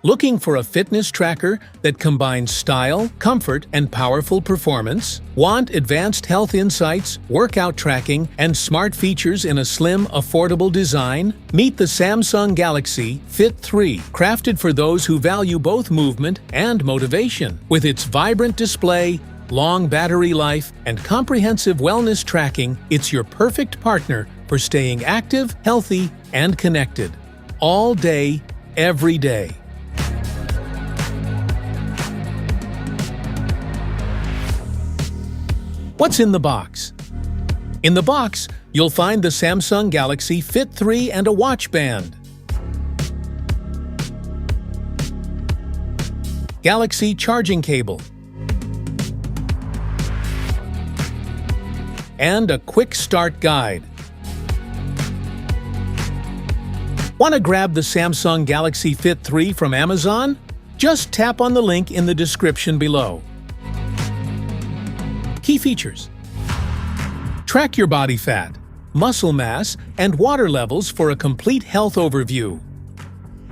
Looking for a fitness tracker that combines style, comfort, and powerful performance? Want advanced health insights, workout tracking, and smart features in a slim, affordable design? Meet the Samsung Galaxy Fit 3, crafted for those who value both movement and motivation. With its vibrant display, long battery life, and comprehensive wellness tracking, it's your perfect partner for staying active, healthy, and connected. All day, every day. What's in the box? In the box, you'll find the Samsung Galaxy Fit 3 and a watch band. Galaxy charging cable. And a quick start guide. Want to grab the Samsung Galaxy Fit 3 from Amazon? Just tap on the link in the description below. Key features: track your body fat, muscle mass, and water levels for a complete health overview.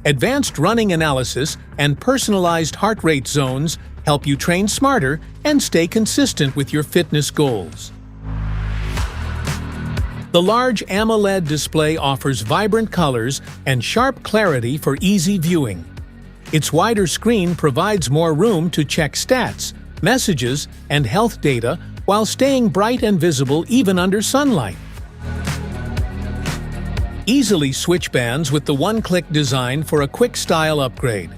Advanced running analysis and personalized heart rate zones help you train smarter and stay consistent with your fitness goals. The large AMOLED display offers vibrant colors and sharp clarity for easy viewing. Its wider screen provides more room to check stats, messages, and health data while staying bright and visible even under sunlight. Easily switch bands with the one-click design for a quick style upgrade.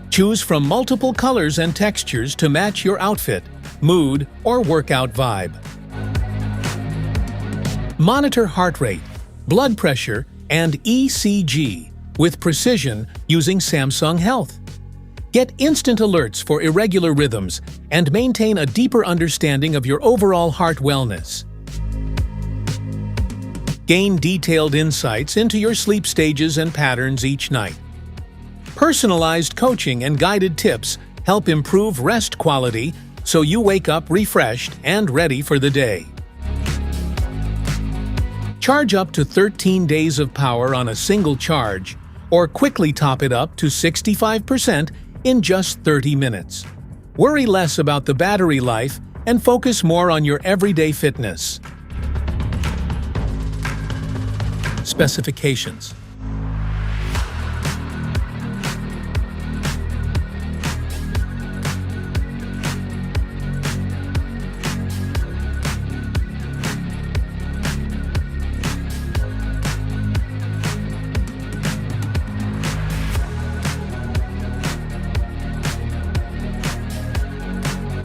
Choose from multiple colors and textures to match your outfit, mood, or workout vibe. Monitor heart rate, blood pressure, and ECG with precision using Samsung Health. Get instant alerts for irregular rhythms and maintain a deeper understanding of your overall heart wellness. Gain detailed insights into your sleep stages and patterns each night. Personalized coaching and guided tips help improve rest quality so you wake up refreshed and ready for the day. Charge up to 13 days of power on a single charge, or quickly top it up to 65% in just 30 minutes. Worry less about the battery life and focus more on your everyday fitness. Specifications: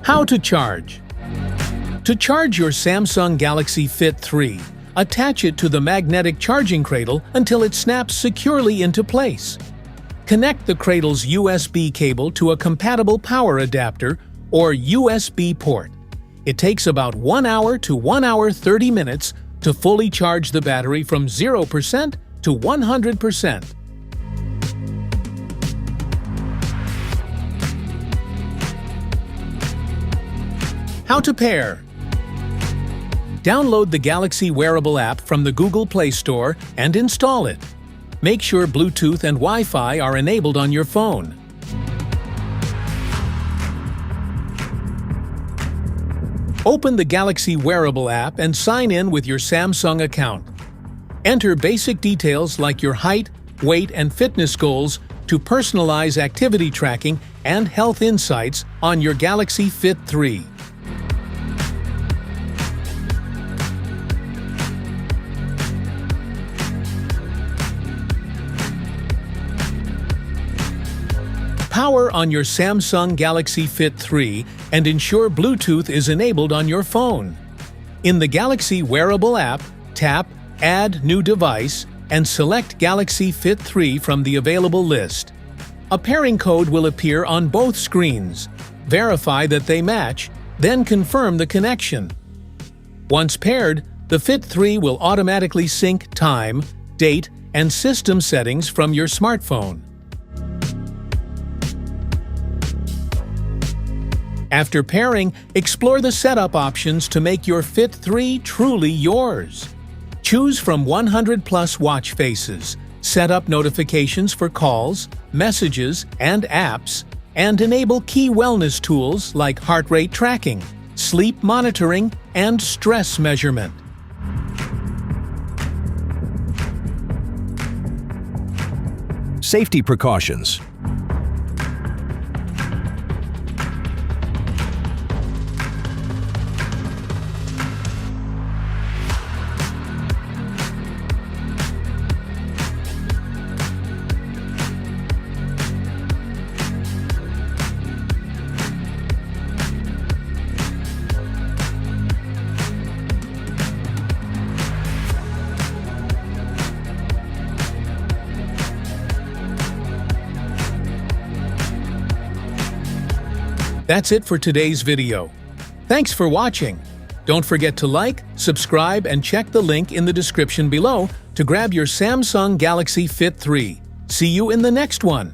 How to charge. To charge your Samsung Galaxy Fit 3, attach it to the magnetic charging cradle until it snaps securely into place. Connect the cradle's USB cable to a compatible power adapter or USB port. It takes about 1 hour to 1 hour 30 minutes to fully charge the battery from 0% to 100%. How to pair. Download the Galaxy wearable app from the Google Play Store and install it. Make sure Bluetooth and Wi-Fi are enabled on your phone. Open the Galaxy wearable app and sign in with your Samsung account. Enter basic details like your height, weight, and fitness goals to personalize activity tracking and health insights on your Galaxy Fit 3. Power on your Samsung Galaxy Fit 3 and ensure Bluetooth is enabled on your phone. In the Galaxy wearable app, tap Add New Device and select Galaxy Fit 3 from the available list. A pairing code will appear on both screens. Verify that they match, then confirm the connection. Once paired, the Fit 3 will automatically sync time, date, and system settings from your smartphone. After pairing, explore the setup options to make your Fit 3 truly yours. Choose from 100+ watch faces, Set up notifications for calls, messages, and apps, and enable key wellness tools like heart rate tracking, sleep monitoring, and stress measurement. Safety precautions. That's it for today's video. Thanks for watching. Don't forget to like, subscribe, and check the link in the description below to grab your Samsung Galaxy Fit 3. See you in the next one.